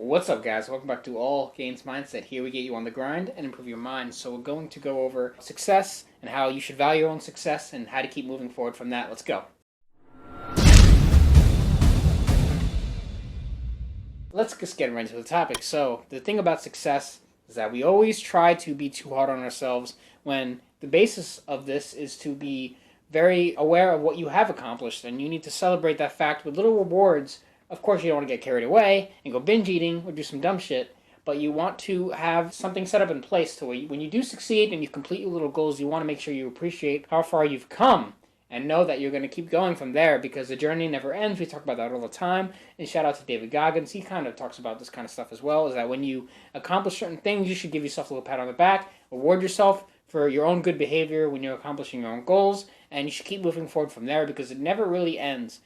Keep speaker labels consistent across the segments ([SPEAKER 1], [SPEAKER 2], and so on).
[SPEAKER 1] What's up, guys? Welcome back to All Gains Mindset. Here we get you on the grind and improve your mind. So we're going to go over success and how you should value your own success and how to keep moving forward from that. Let's go. Let's just get right into the topic. So the thing about success is that we always try to be too hard on ourselves when the basis of this is to be very aware of what you have accomplished, and you need to celebrate that fact with little rewards. Of course, you don't want to get carried away and go binge eating or do some dumb shit, but you want to have something set up in place to where when you do succeed and you complete your little goals, you want to make sure you appreciate how far you've come and know that you're going to keep going from there because the journey never ends. We talk about that all the time. And shout out to David Goggins. He kind of talks about this kind of stuff as well, is that when you accomplish certain things, you should give yourself a little pat on the back, reward yourself for your own good behavior when you're accomplishing your own goals, and you should keep moving forward from there because it never really ends.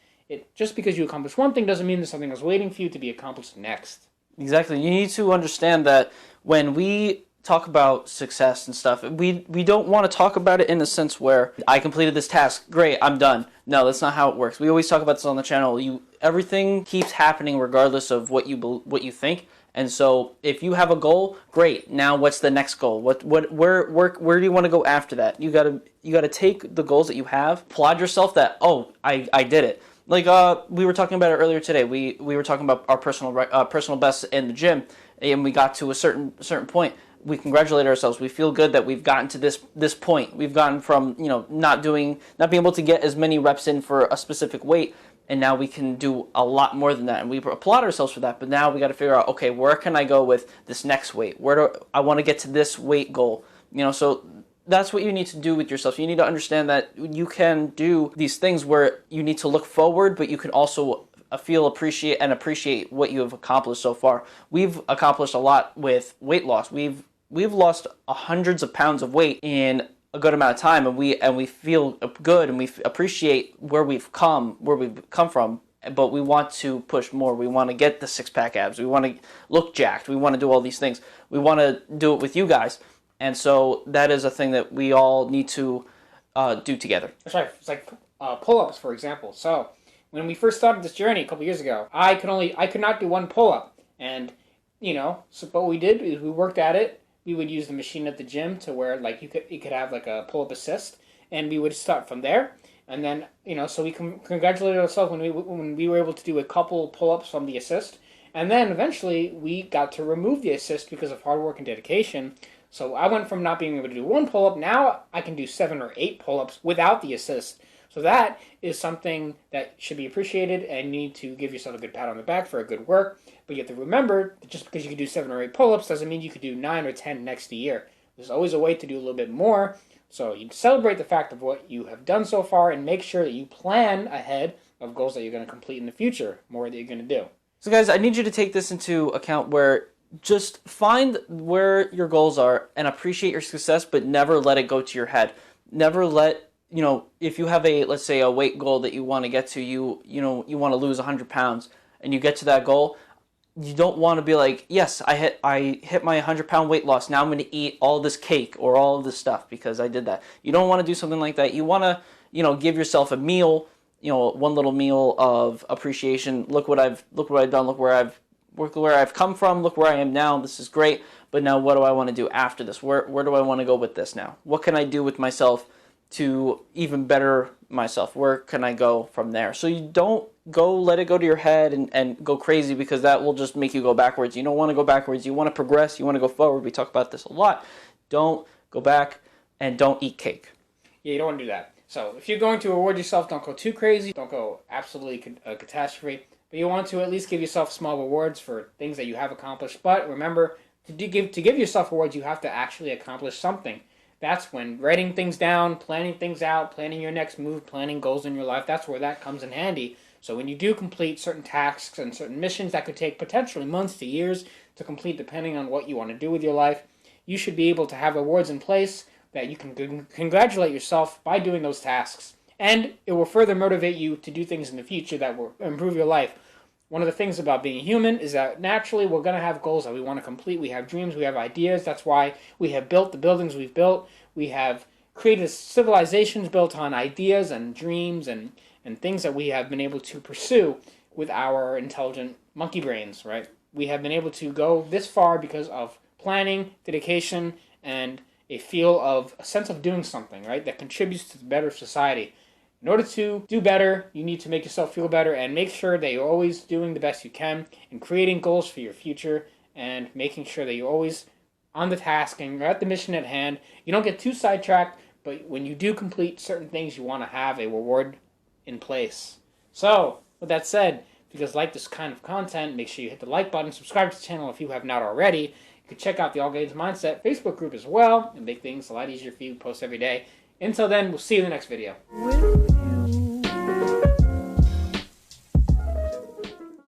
[SPEAKER 1] Just because you accomplish one thing doesn't mean there's something else waiting for you to be accomplished next.
[SPEAKER 2] Exactly. You need to understand that when we talk about success and stuff, we don't want to talk about it in a sense where I completed this task, great, I'm done. No, that's not how it works. We always talk about this on the channel. Everything keeps happening regardless of what you think. And so if you have a goal, great. Now what's the next goal? Where do you want to go after that? You gotta take the goals that you have, applaud yourself that, oh, I did it. Like we were talking about it earlier today. We were talking about our personal bests in the gym, and we got to a certain point. We congratulate ourselves. We feel good that we've gotten to this point. We've gotten from not being able to get as many reps in for a specific weight, and now we can do a lot more than that. And we applaud ourselves for that. But now we got to figure out, okay, where can I go with this next weight? Where do I want to get to this weight goal? So that's what you need to do with yourself. You need to understand that you can do these things where you need to look forward, but you can also appreciate what you have accomplished so far. We've accomplished a lot with weight loss. We've lost hundreds of pounds of weight in a good amount of time, and we feel good, and we appreciate where we've come from. But we want to push more. We want to get the six-pack abs. We want to look jacked. We want to do all these things. We want to do it with you guys. And so that is a thing that we all need to do together.
[SPEAKER 1] That's right. It's like pull-ups, for example. So when we first started this journey a couple years ago, I could not do one pull-up, and so what we did is we worked at it. We would use the machine at the gym to where you could have like a pull-up assist, and we would start from there. And then so we congratulated ourselves when we were able to do a couple pull-ups from the assist, and then eventually we got to remove the assist because of hard work and dedication. So I went from not being able to do one pull-up, now I can do 7 or 8 pull-ups without the assist. So that is something that should be appreciated, and you need to give yourself a good pat on the back for a good work. But you have to remember that just because you can do 7 or 8 pull-ups doesn't mean you could do 9 or 10 next year. There's always a way to do a little bit more. So you celebrate the fact of what you have done so far and make sure that you plan ahead of goals that you're going to complete in the future, more that you're going to do.
[SPEAKER 2] So guys, I need you to take this into account where just find where your goals are and appreciate your success, but never let it go to your head. Never let, if you have let's say a weight goal that you want to get to, you want to lose 100 pounds and you get to that goal, you don't want to be like, yes, I hit my 100-pound weight loss. Now I'm going to eat all this cake or all of this stuff because I did that. You don't want to do something like that. You want to, give yourself a meal, one little meal of appreciation. Look what I've done. Look where I've come from. Look where I am now. This is great. But now what do I want to do after this? Where do I want to go with this now? What can I do with myself to even better myself? Where can I go from there? So you don't let it go to your head and go crazy, because that will just make you go backwards. You don't want to go backwards. You want to progress. You want to go forward. We talk about this a lot. Don't go back, and don't eat cake.
[SPEAKER 1] Yeah, you don't want to do that. So if you're going to reward yourself, don't go too crazy. Don't go absolutely catastrophe. But you want to at least give yourself small rewards for things that you have accomplished. But remember, to give yourself rewards, you have to actually accomplish something. That's when writing things down, planning things out, planning your next move, planning goals in your life, that's where that comes in handy. So when you do complete certain tasks and certain missions that could take potentially months to years to complete depending on what you want to do with your life, you should be able to have rewards in place that you can congratulate yourself by doing those tasks. And it will further motivate you to do things in the future that will improve your life. One of the things about being human is that naturally we're going to have goals that we want to complete. We have dreams, we have ideas. That's why we have built the buildings we've built. We have created civilizations built on ideas and dreams and things that we have been able to pursue with our intelligent monkey brains, right? we have been able to go this far because of planning, dedication, and a sense of doing something, right, that contributes to the better society. In order to do better, you need to make yourself feel better and make sure that you're always doing the best you can and creating goals for your future and making sure that you're always on the task and you're at the mission at hand. You don't get too sidetracked, but when you do complete certain things, you want to have a reward in place. So, with that said, if you guys like this kind of content, make sure you hit the like button, subscribe to the channel if you have not already. You can check out the All Gains Mindset Facebook group as well and make things a lot easier for you to post every day. Until then, we'll see you in the next video.